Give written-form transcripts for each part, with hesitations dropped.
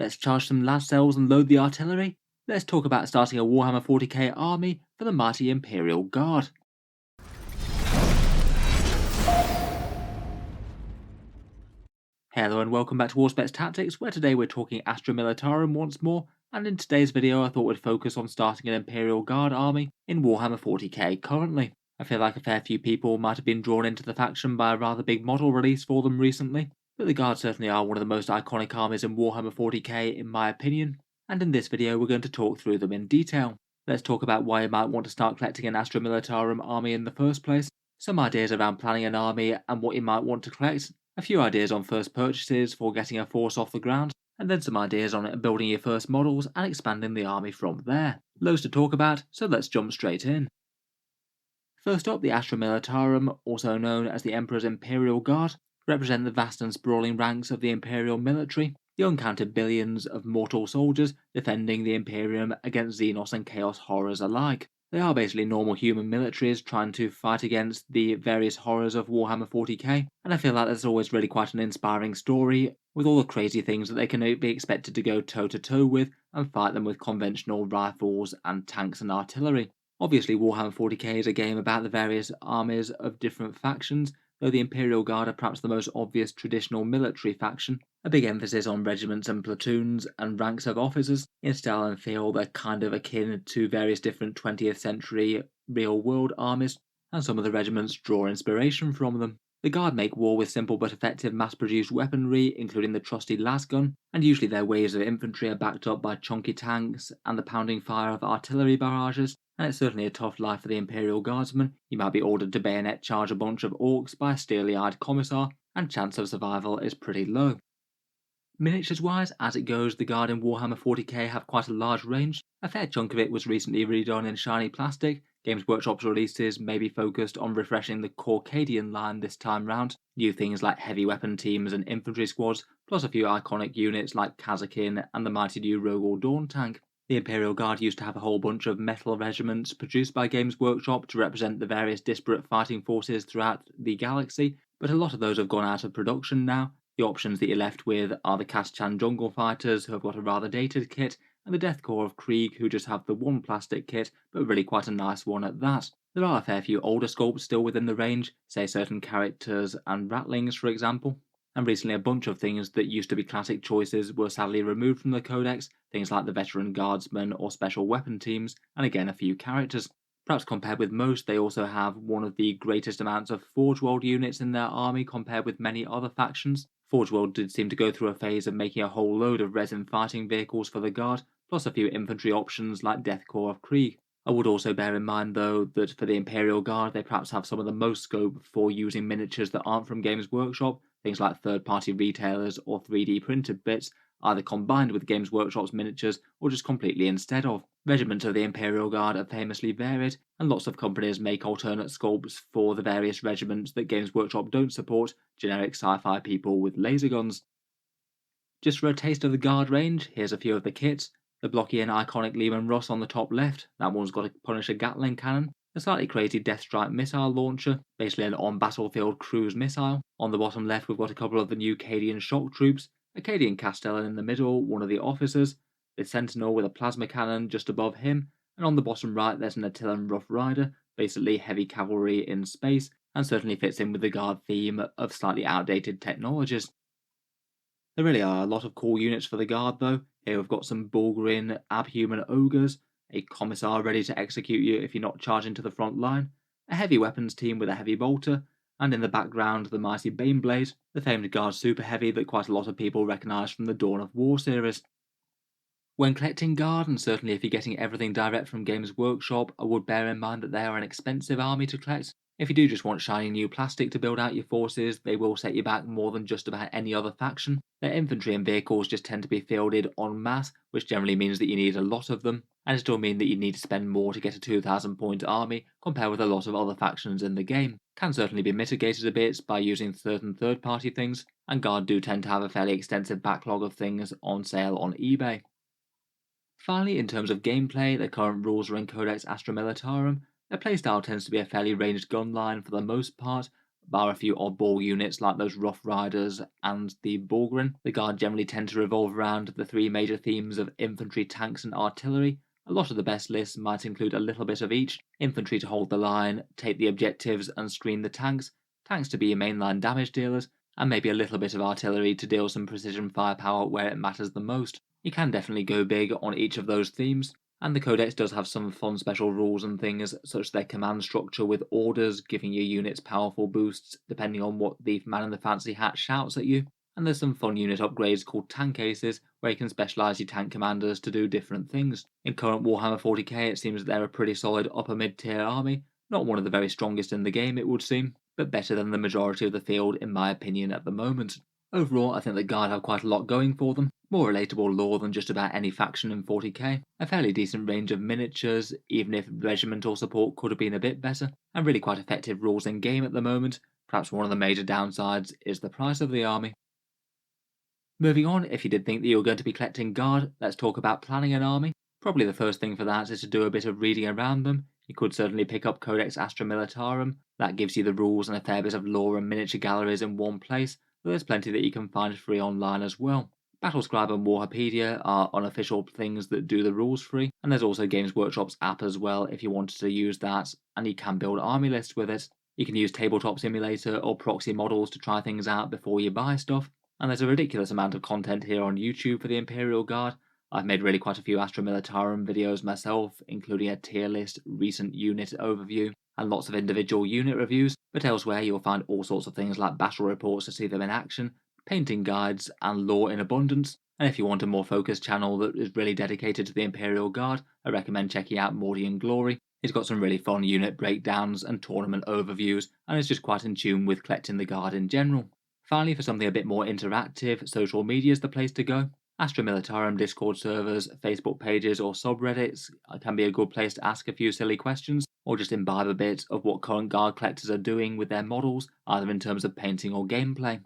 Let's charge some last cells and load the artillery. Let's talk about starting a Warhammer 40k army for the mighty Imperial Guard. Hello and welcome back to Auspex Tactics, where today we're talking Astra Militarum once more, and in today's video I thought we'd focus on starting an Imperial Guard army in Warhammer 40k currently. I feel like a fair few people might have been drawn into the faction by a rather big model release for them recently, but the Guard certainly are one of the most iconic armies in Warhammer 40k in my opinion, and in this video we're going to talk through them in detail. Let's talk about why you might want to start collecting an Astra Militarum army in the first place, some ideas around planning an army and what you might want to collect, a few ideas on first purchases for getting a force off the ground, and then some ideas on building your first models and expanding the army from there. Loads to talk about, so let's jump straight in. First up, the Astra Militarum, also known as the Emperor's Imperial Guard, represent the vast and sprawling ranks of the Imperial military, the uncounted billions of mortal soldiers defending the Imperium against Xenos and Chaos horrors alike. They are basically normal human militaries trying to fight against the various horrors of Warhammer 40k, and I feel like that's always really quite an inspiring story, with all the crazy things that they can be expected to go toe-to-toe with and fight them with conventional rifles and tanks and artillery. Obviously, Warhammer 40k is a game about the various armies of different factions, though the Imperial Guard are perhaps the most obvious traditional military faction, a big emphasis on regiments and platoons and ranks of officers. In style and feel, they're kind of akin to various different 20th century real-world armies, and some of the regiments draw inspiration from them. The Guard make war with simple but effective mass-produced weaponry, including the trusty lasgun, and usually their waves of infantry are backed up by chunky tanks and the pounding fire of artillery barrages, and it's certainly a tough life for the Imperial Guardsman. You might be ordered to bayonet charge a bunch of orcs by a steely-eyed commissar, and chance of survival is pretty low. Miniatures-wise, as it goes, the Guard in Warhammer 40k have quite a large range. A fair chunk of it was recently redone in shiny plastic. Games Workshop's releases may be focused on refreshing the Caucadian line this time round. New things like heavy weapon teams and infantry squads, plus a few iconic units like Kazakin and the mighty new Rogol Dawn tank. The Imperial Guard used to have a whole bunch of metal regiments produced by Games Workshop to represent the various disparate fighting forces throughout the galaxy, but a lot of those have gone out of production now. The options that you're left with are the Kaschan Jungle Fighters, who have got a rather dated kit, and the Death Corps of Krieg, who just have the one plastic kit, but really quite a nice one at that. There are a fair few older sculpts still within the range, say certain characters and ratlings for example, and recently a bunch of things that used to be classic choices were sadly removed from the codex, things like the Veteran Guardsmen or Special Weapon teams, and again a few characters. Perhaps compared with most, they also have one of the greatest amounts of Forge World units in their army compared with many other factions. Forge World did seem to go through a phase of making a whole load of resin fighting vehicles for the Guard, plus a few infantry options like Death Corps of Krieg. I would also bear in mind though that for the Imperial Guard they perhaps have some of the most scope for using miniatures that aren't from Games Workshop, things like third-party retailers or 3D printed bits, either combined with Games Workshop's miniatures or just completely instead of. Regiments of the Imperial Guard are famously varied, and lots of companies make alternate sculpts for the various regiments that Games Workshop don't support, generic sci-fi people with laser guns. Just for a taste of the Guard range, here's a few of the kits. The blocky and iconic Lehman Russ on the top left, that one's got a Punisher Gatling cannon, a slightly crazy Deathstrike missile launcher, basically an on-battlefield cruise missile. On the bottom left we've got a couple of the new Cadian shock troops, a Cadian Castellan in the middle, one of the officers, the Sentinel with a plasma cannon just above him, and on the bottom right there's an Attilan Rough Rider, basically heavy cavalry in space, and certainly fits in with the Guard theme of slightly outdated technologies. There really are a lot of cool units for the Guard though. Here we've got some Bulgarin Abhuman Ogres, a Commissar ready to execute you if you're not charging to the front line, a heavy weapons team with a heavy bolter, and in the background the mighty Baneblade, the famed Guard Super Heavy that quite a lot of people recognise from the Dawn of War series. When collecting Guard, and certainly if you're getting everything direct from Games Workshop, I would bear in mind that they are an expensive army to collect. If you do just want shiny new plastic to build out your forces, they will set you back more than just about any other faction. Their infantry and vehicles just tend to be fielded en masse, which generally means that you need a lot of them, and it still means that you need to spend more to get a 2,000 point army compared with a lot of other factions in the game. Can certainly be mitigated a bit by using certain third-party things, and Guard do tend to have a fairly extensive backlog of things on sale on eBay. Finally, in terms of gameplay, the current rules are in Codex Astra Militarum. Their playstyle tends to be a fairly ranged gun line for the most part, bar a few oddball units like those Rough Riders and the Bulgrin. The Guard generally tend to revolve around the three major themes of infantry, tanks, and artillery. A lot of the best lists might include a little bit of each: infantry to hold the line, take the objectives, and screen the tanks, tanks to be your mainline damage dealers, and maybe a little bit of artillery to deal some precision firepower where it matters the most. You can definitely go big on each of those themes. And the Codex does have some fun special rules and things, such as their command structure with orders, giving your units powerful boosts depending on what the man in the fancy hat shouts at you. And there's some fun unit upgrades called tank aces, where you can specialise your tank commanders to do different things. In current Warhammer 40k, it seems that they're a pretty solid upper mid-tier army, not one of the very strongest in the game it would seem, but better than the majority of the field in my opinion at the moment. Overall, I think the Guard have quite a lot going for them. More relatable lore than just about any faction in 40k, a fairly decent range of miniatures, even if regimental support could have been a bit better, and really quite effective rules in game at the moment. Perhaps one of the major downsides is the price of the army. Moving on, if you did think that you were going to be collecting Guard, let's talk about planning an army. Probably the first thing for that is to do a bit of reading around them. You could certainly pick up Codex Astra Militarum, that gives you the rules and a fair bit of lore and miniature galleries in one place, but there's plenty that you can find free online as well. Battlescribe and Warhapedia are unofficial things that do the rules free, and there's also Games Workshop's app as well if you wanted to use that, and you can build army lists with it. You can use Tabletop Simulator or proxy models to try things out before you buy stuff, and there's a ridiculous amount of content here on YouTube for the Imperial Guard. I've made really quite a few Astra Militarum videos myself, including a tier list, recent unit overview, and lots of individual unit reviews, but elsewhere you'll find all sorts of things like battle reports to see them in action, painting guides, and lore in abundance. And if you want a more focused channel that is really dedicated to the Imperial Guard, I recommend checking out Mordian Glory. He's got some really fun unit breakdowns and tournament overviews, and is just quite in tune with collecting the Guard in general. Finally, for something a bit more interactive, social media is the place to go. Astra Militarum Discord servers, Facebook pages, or subreddits can be a good place to ask a few silly questions, or just imbibe a bit of what current Guard collectors are doing with their models, either in terms of painting or gameplay.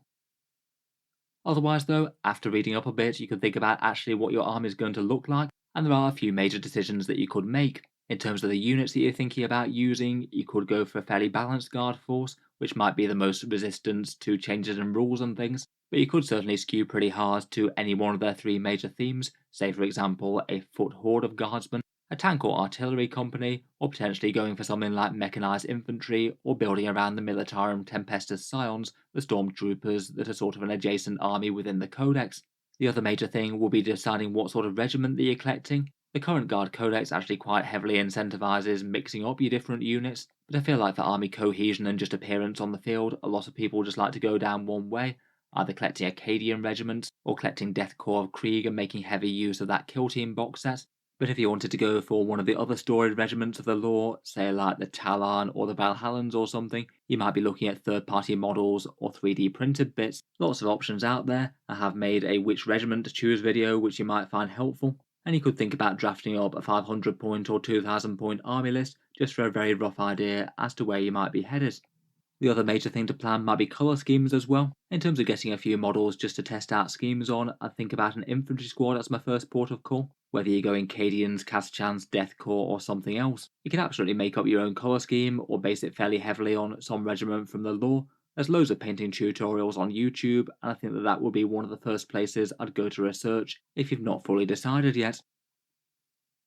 Otherwise though, after reading up a bit, you can think about actually what your army is going to look like, and there are a few major decisions that you could make. In terms of the units that you're thinking about using, you could go for a fairly balanced guard force, which might be the most resistant to changes in rules and things, but you could certainly skew pretty hard to any one of their three major themes, say for example a foot horde of guardsmen, a tank or artillery company, or potentially going for something like mechanized infantry, or building around the Militarum Tempestus Scions, the stormtroopers that are sort of an adjacent army within the Codex. The other major thing will be deciding what sort of regiment that you're collecting. The current Guard Codex actually quite heavily incentivizes mixing up your different units, but I feel like for army cohesion and just appearance on the field, a lot of people just like to go down one way, either collecting Acadian regiments, or collecting Death Corps of Krieg and making heavy use of that Kill Team box set. But if you wanted to go for one of the other storied regiments of the lore, say like the Talon or the Valhallans or something, you might be looking at third-party models or 3D printed bits. Lots of options out there. I have made a which regiment to choose video which you might find helpful, and you could think about drafting up a 500 point or 2000 point army list just for a very rough idea as to where you might be headed. The other major thing to plan might be colour schemes as well. In terms of getting a few models just to test out schemes on, I think about an infantry squad as my first port of call. Whether you're going Cadians, Caschans, Death Corps, or something else, you can absolutely make up your own colour scheme or base it fairly heavily on some regiment from the lore. There's loads of painting tutorials on YouTube, and I think that would be one of the first places I'd go to research if you've not fully decided yet.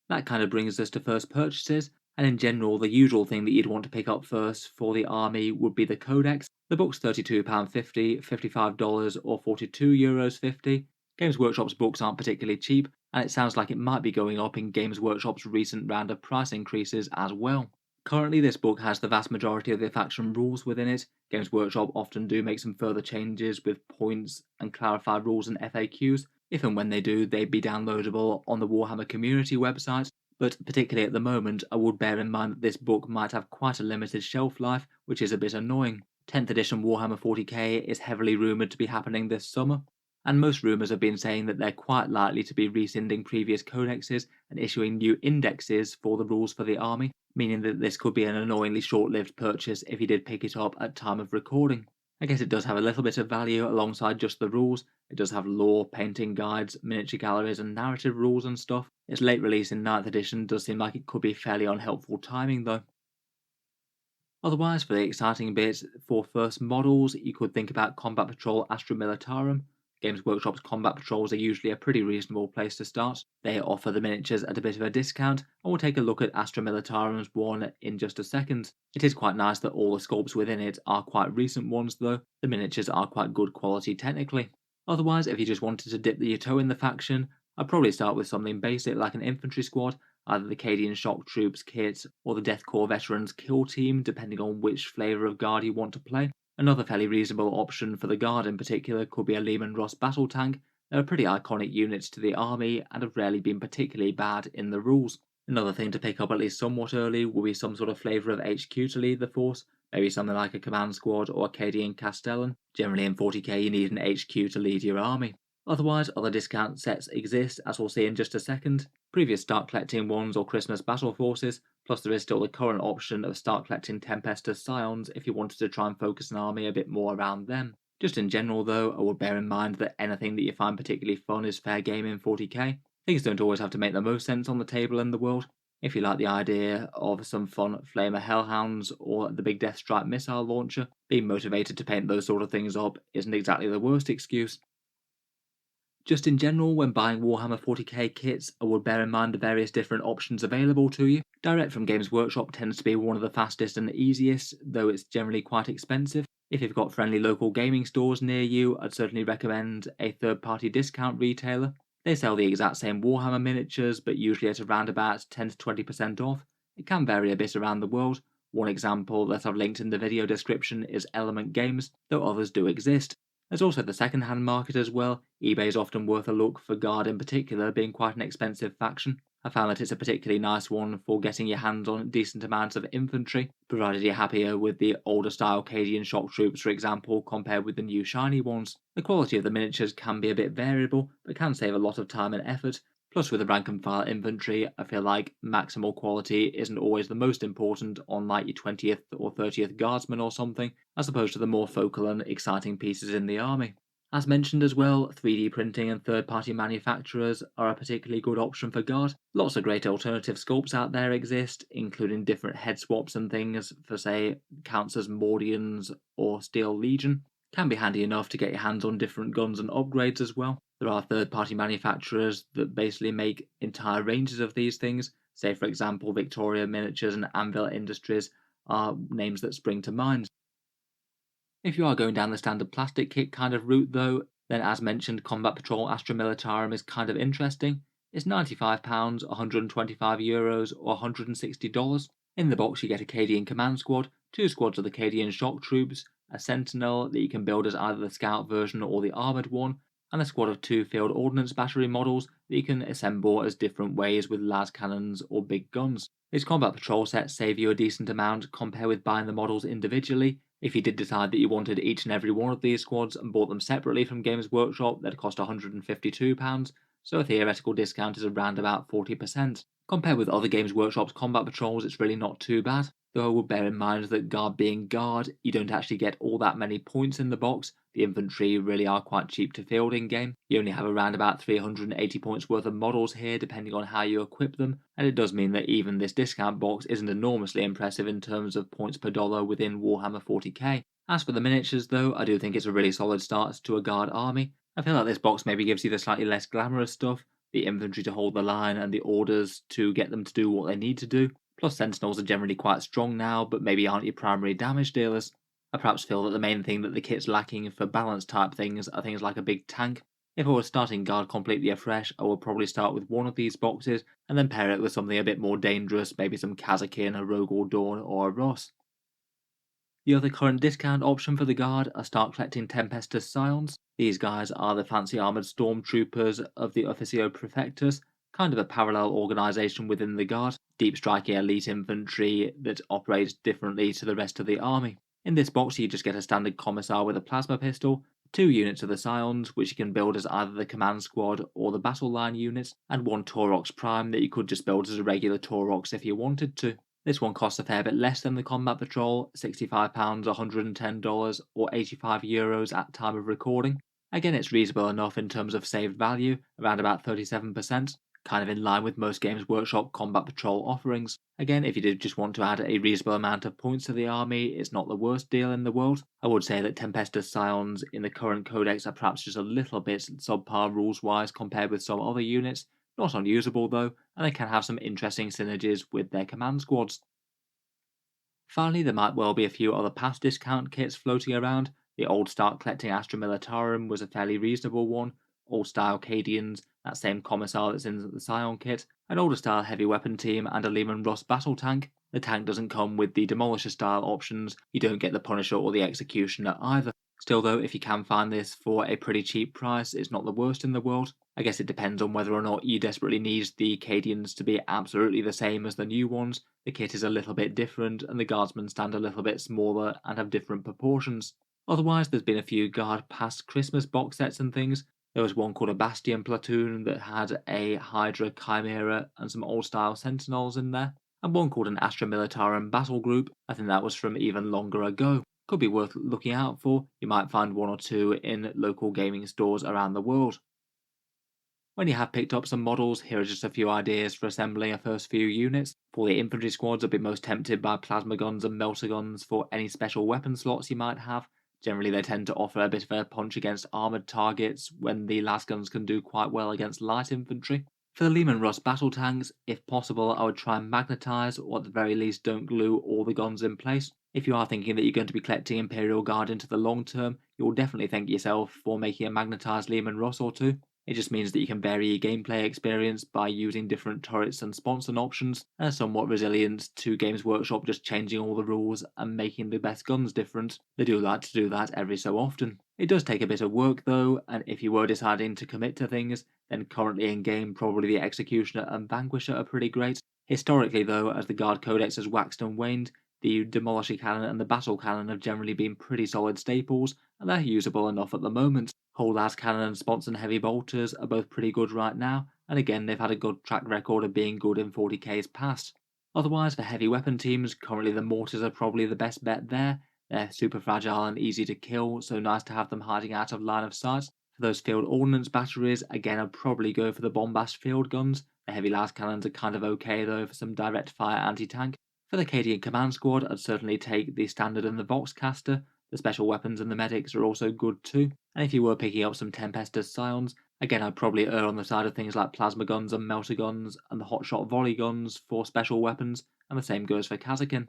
That kind of brings us to first purchases, and in general the usual thing that you'd want to pick up first for the army would be the Codex. The book's £32.50, $55 or €42.50. Games Workshop's books aren't particularly cheap, and it sounds like it might be going up in Games Workshop's recent round of price increases as well. Currently this book has the vast majority of the faction rules within it. Games Workshop often do make some further changes with points and clarify rules and FAQs. If and when they do, they'd be downloadable on the Warhammer community website, but particularly at the moment I would bear in mind that this book might have quite a limited shelf life, which is a bit annoying. 10th edition Warhammer 40k is heavily rumoured to be happening this summer, and most rumours have been saying that they're quite likely to be rescinding previous codexes and issuing new indexes for the rules for the army, meaning that this could be an annoyingly short-lived purchase if you did pick it up at time of recording. I guess it does have a little bit of value alongside just the rules. It does have lore, painting guides, miniature galleries and narrative rules and stuff. Its late release in 9th edition does seem like it could be fairly unhelpful timing though. Otherwise, for the exciting bits, for first models, you could think about Combat Patrol Astra Militarum. Games Workshop's combat patrols are usually a pretty reasonable place to start. They offer the miniatures at a bit of a discount, and we'll take a look at Astra Militarum's one in just a second. It is quite nice that all the sculpts within it are quite recent ones though. The miniatures are quite good quality technically. Otherwise, if you just wanted to dip your toe in the faction, I'd probably start with something basic like an infantry squad, either the Cadian Shock Troops kit or the Death Corps Veterans Kill Team, depending on which flavour of guard you want to play. Another fairly reasonable option for the guard in particular could be a Lehman Ross battle tank. They're pretty iconic units to the army and have rarely been particularly bad in the rules. Another thing to pick up at least somewhat early will be some sort of flavour of HQ to lead the force, maybe something like a command squad or Acadian Castellan. Generally in 40k you need an HQ to lead your army. Otherwise, other discount sets exist, as we'll see in just a second. Previous start collecting ones or Christmas battle forces, plus there is still the current option of start collecting Tempestus Scions if you wanted to try and focus an army a bit more around them. Just in general though, I would bear in mind that anything that you find particularly fun is fair game in 40k. Things don't always have to make the most sense on the table in the world. If you like the idea of some fun Flamer Hellhounds or the big Death Strike missile launcher, being motivated to paint those sort of things up isn't exactly the worst excuse. Just in general, when buying Warhammer 40k kits, I would bear in mind the various different options available to you. Direct from Games Workshop tends to be one of the fastest and easiest, though it's generally quite expensive. If you've got friendly local gaming stores near you, I'd certainly recommend a third-party discount retailer. They sell the exact same Warhammer miniatures, but usually at around about 10 to 20% off. It can vary a bit around the world. One example that I've linked in the video description is Element Games, though others do exist. There's also the second-hand market as well. eBay is often worth a look for Guard in particular being quite an expensive faction. I found that it's a particularly nice one for getting your hands on decent amounts of infantry, provided you're happier with the older style Cadian shock troops for example compared with the new shiny ones. The quality of the miniatures can be a bit variable, but can save a lot of time and effort. Plus with the rank and file infantry, I feel like maximal quality isn't always the most important on like your 20th or 30th guardsman or something, as opposed to the more focal and exciting pieces in the army. As mentioned as well, 3D printing and third-party manufacturers are a particularly good option for Guard. Lots of great alternative sculpts out there exist, including different head swaps and things for say counts as Mordians or Steel Legion. Can be handy enough to get your hands on different guns and upgrades as well. There are third-party manufacturers that basically make entire ranges of these things. Say for example Victoria Miniatures and Anvil Industries are names that spring to mind. If you are going down the standard plastic kit kind of route though, then as mentioned Combat Patrol Astra Militarum is kind of interesting. It's £95, €125 or $160. In the box you get a Cadian Command Squad, 2 squads of the Cadian Shock Troops, a Sentinel that you can build as either the Scout version or the armoured one, and a squad of 2 Field Ordnance Battery models that you can assemble as different ways with las cannons or big guns. These combat patrol sets save you a decent amount compared with buying the models individually. If you did decide that you wanted each and every one of these squads and bought them separately from Games Workshop, they'd cost £152, so a theoretical discount is around about 40%. Compared with other Games Workshop's combat patrols, it's really not too bad, though I would bear in mind that Guard being Guard, you don't actually get all that many points in the box. The infantry really are quite cheap to field in game. You only have around about 380 points worth of models here depending on how you equip them, and it does mean that even this discount box isn't enormously impressive in terms of points per dollar within Warhammer 40k. As for the miniatures though, I do think it's a really solid start to a Guard army. I feel like this box maybe gives you the slightly less glamorous stuff, the infantry to hold the line and the orders to get them to do what they need to do. Plus Sentinels are generally quite strong now, but maybe aren't your primary damage dealers. I perhaps feel that the main thing that the kit's lacking for balance type things are things like a big tank. If I was starting Guard completely afresh, I would probably start with one of these boxes and then pair it with something a bit more dangerous, maybe some Kazakin, a Rogue or Dawn, or a Ross. The other current discount option for the Guard are start collecting Tempestus Scions. These guys are the fancy armoured stormtroopers of the Officio Prefectus, kind of a parallel organisation within the Guard, deep striking elite infantry that operates differently to the rest of the army. In this box you just get a standard commissar with a plasma pistol, 2 units of the Scions, which you can build as either the command squad or the battle line units, and 1 Taurox Prime that you could just build as a regular Taurox if you wanted to. This one costs a fair bit less than the Combat Patrol, £65, $110 or €85 at time of recording. Again, it's reasonable enough in terms of saved value, around about 37%. kind of in line with most Games Workshop Combat Patrol offerings. Again, if you did just want to add a reasonable amount of points to the army, it's not the worst deal in the world. I would say that Tempestus Scions in the current codex are perhaps just a little bit subpar rules-wise compared with some other units. Not unusable though, and they can have some interesting synergies with their command squads. Finally, there might well be a few other past discount kits floating around. The old start collecting Astra Militarum was a fairly reasonable one. Old style Cadians, that same commissar that's in the Scion kit, an older style heavy weapon team, and a Lehman Russ battle tank. The tank doesn't come with the Demolisher style options, you don't get the Punisher or the Executioner either. Still though, if you can find this for a pretty cheap price, it's not the worst in the world. I guess it depends on whether or not you desperately need the Cadians to be absolutely the same as the new ones. The kit is a little bit different, and the guardsmen stand a little bit smaller and have different proportions. Otherwise, there's been a few Guard past Christmas box sets and things. There was one called a Bastion platoon that had a Hydra Chimera and some old style Sentinels in there, and one called an Astra Militarum battle group. I think that was from even longer ago. Could be worth looking out for. You might find one or two in local gaming stores around the world. When you have picked up some models, here are just a few ideas for assembling a first few units. For the infantry squads, I'd be most tempted by plasma guns and melter guns for any special weapon slots you might have. Generally, they tend to offer a bit of a punch against armoured targets when the las guns can do quite well against light infantry. For the Lehman Russ battle tanks, if possible, I would try and magnetise, or at the very least don't glue all the guns in place. If you are thinking that you're going to be collecting Imperial Guard into the long term, you will definitely thank yourself for making a magnetised Lehman Russ or two. It just means that you can vary your gameplay experience by using different turrets and sponsor options, and are somewhat resilient to Games Workshop just changing all the rules and making the best guns different. They do like to do that every so often. It does take a bit of work though, and if you were deciding to commit to things, then currently in game probably the Executioner and Vanquisher are pretty great. Historically though, as the Guard Codex has waxed and waned, the Demolisher Cannon and the Battle Cannon have generally been pretty solid staples, and they're usable enough at the moment. Whole Las Cannon and Sponson Heavy Bolters are both pretty good right now, and again they've had a good track record of being good in 40k's past. Otherwise, for heavy weapon teams, currently the Mortars are probably the best bet there. They're super fragile and easy to kill, so nice to have them hiding out of line of sight. For those field ordnance batteries, again I'd probably go for the Bombast field guns. The heavy las cannons are kind of okay though for some direct fire anti-tank. For the Cadian command squad, I'd certainly take the standard and the Voxcaster. The special weapons and the medics are also good too. And if you were picking up some Tempestus Scions, again I'd probably err on the side of things like plasma guns and melter guns and the hotshot volley guns for special weapons, and the same goes for Kazakin.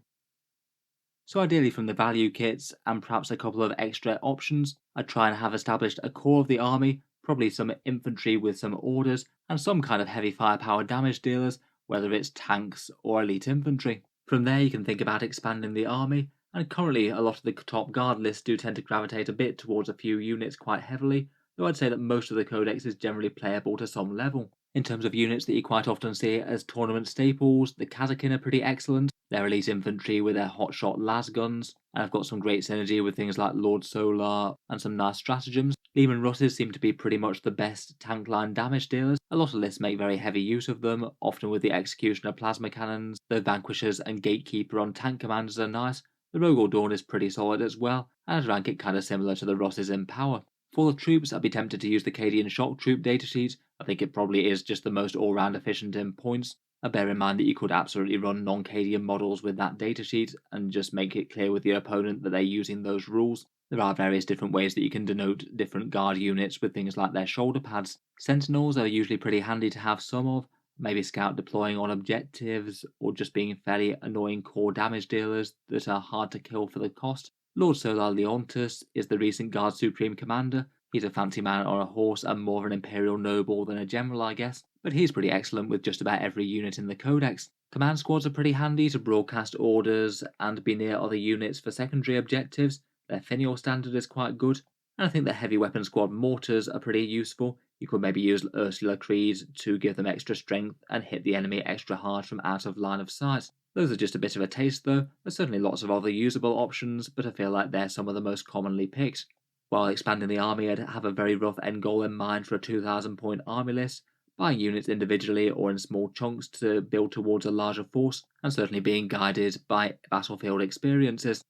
So ideally from the value kits and perhaps a couple of extra options, I'd try and have established a core of the army, probably some infantry with some orders, and some kind of heavy firepower damage dealers, whether it's tanks or elite infantry. From there you can think about expanding the army, and currently a lot of the top guard lists do tend to gravitate a bit towards a few units quite heavily, though I'd say that most of the codex is generally playable to some level. In terms of units that you quite often see as tournament staples, the Kazakin are pretty excellent. They're elite infantry with their hotshot las guns, and I've got some great synergy with things like Lord Solar and some nice stratagems. Lehman Russes seem to be pretty much the best tank line damage dealers. A lot of lists make very heavy use of them, often with the Executioner plasma cannons. The Vanquishers and Gatekeeper on tank commanders are nice. The Rogue Dawn is pretty solid as well, and I'd rank it kind of similar to the Russes in power. For the troops, I'd be tempted to use the Cadian Shock Troop datasheet. I think it probably is just the most all-round efficient in points. Bear in mind that you could absolutely run non-Cadian models with that datasheet and just make it clear with your opponent that they're using those rules. There are various different ways that you can denote different guard units with things like their shoulder pads. Sentinels are usually pretty handy to have some of, maybe scout deploying on objectives, or just being fairly annoying core damage dealers that are hard to kill for the cost. Lord Solar Leontus is the recent Guard Supreme Commander. He's a fancy man on a horse and more of an Imperial noble than a general, I guess, but he's pretty excellent with just about every unit in the Codex. Command squads are pretty handy to broadcast orders and be near other units for secondary objectives. Their Finial standard is quite good, and I think the heavy weapon squad mortars are pretty useful. You could maybe use Ursula Creed to give them extra strength and hit the enemy extra hard from out of line of sight. Those are just a bit of a taste though. There's certainly lots of other usable options, but I feel like they're some of the most commonly picked. While expanding the army, I'd have a very rough end goal in mind for a 2,000 point army list, buying units individually or in small chunks to build towards a larger force, and certainly being guided by battlefield experiences.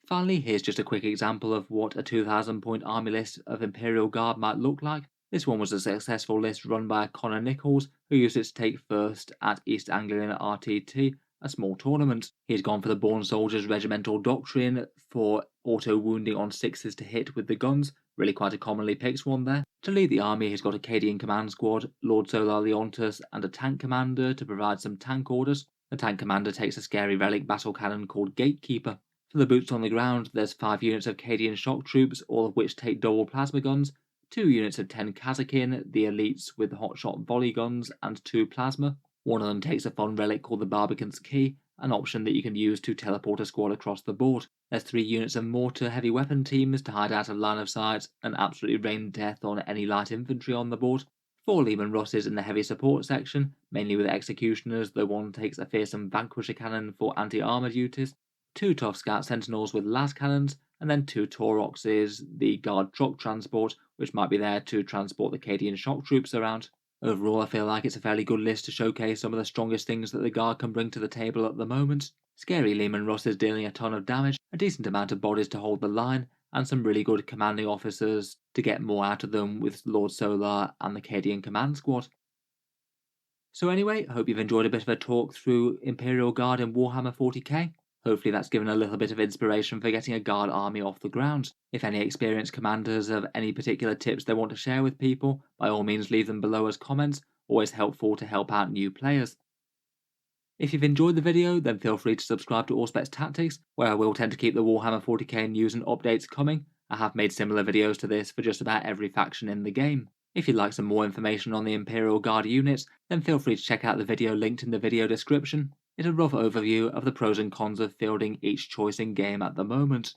Finally, here's just a quick example of what a 2,000 point army list of Imperial Guard might look like. This one was a successful list run by Connor Nichols, who used it to take first at East Anglian RTT, a small tournament. He's gone for the Born Soldiers Regimental Doctrine for auto-wounding on 6s to hit with the guns, really quite a commonly picked one there. To lead the army, he's got a Cadian command squad, Lord Solar Leontus, and a tank commander to provide some tank orders. The tank commander takes a scary relic battle cannon called Gatekeeper. For the boots on the ground, there's 5 units of Cadian shock troops, all of which take double plasma guns, 2 units of 10 Kazakin, the elites with hotshot volley guns, and 2 plasma. One of them takes a fun relic called the Barbican's Key, an option that you can use to teleport a squad across the board. There's 3 units of mortar heavy weapon teams to hide out of line of sight and absolutely rain death on any light infantry on the board. 4 Lehman Russes in the heavy support section, mainly with executioners, though one takes a fearsome Vanquisher cannon for anti-armor duties. 2 tough scout sentinels with las cannons, and then 2 Tauroxes, the guard truck transport, which might be there to transport the Cadian shock troops around. Overall, I feel like it's a fairly good list to showcase some of the strongest things that the guard can bring to the table at the moment. Scary Lehman Russes dealing a ton of damage, a decent amount of bodies to hold the line, and some really good commanding officers to get more out of them with Lord Solar and the Cadian command squad. So anyway, I hope you've enjoyed a bit of a talk through Imperial Guard in Warhammer 40k. Hopefully that's given a little bit of inspiration for getting a guard army off the ground. If any experienced commanders have any particular tips they want to share with people, by all means leave them below as comments, always helpful to help out new players. If you've enjoyed the video, then feel free to subscribe to Auspex Tactics, where I will tend to keep the Warhammer 40k news and updates coming. I have made similar videos to this for just about every faction in the game. If you'd like some more information on the Imperial Guard units, then feel free to check out the video linked in the video description. It's a rough overview of the pros and cons of fielding each choice in game at the moment.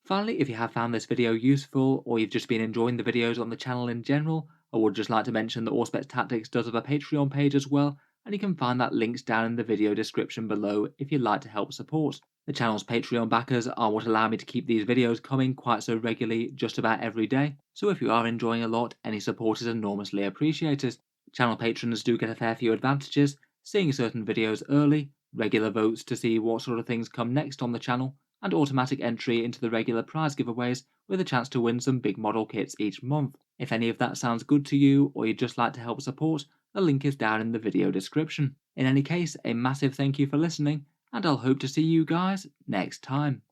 Finally, if you have found this video useful, or you've just been enjoying the videos on the channel in general, I would just like to mention that Auspex Tactics does have a Patreon page as well, and you can find that links down in the video description below if you'd like to help support. The channel's Patreon backers are what allow me to keep these videos coming quite so regularly just about every day, so if you are enjoying a lot, any support is enormously appreciated. Channel patrons do get a fair few advantages, seeing certain videos early, regular votes to see what sort of things come next on the channel, and automatic entry into the regular prize giveaways with a chance to win some big model kits each month. If any of that sounds good to you, or you'd just like to help support, the link is down in the video description. In any case, a massive thank you for listening, and I'll hope to see you guys next time.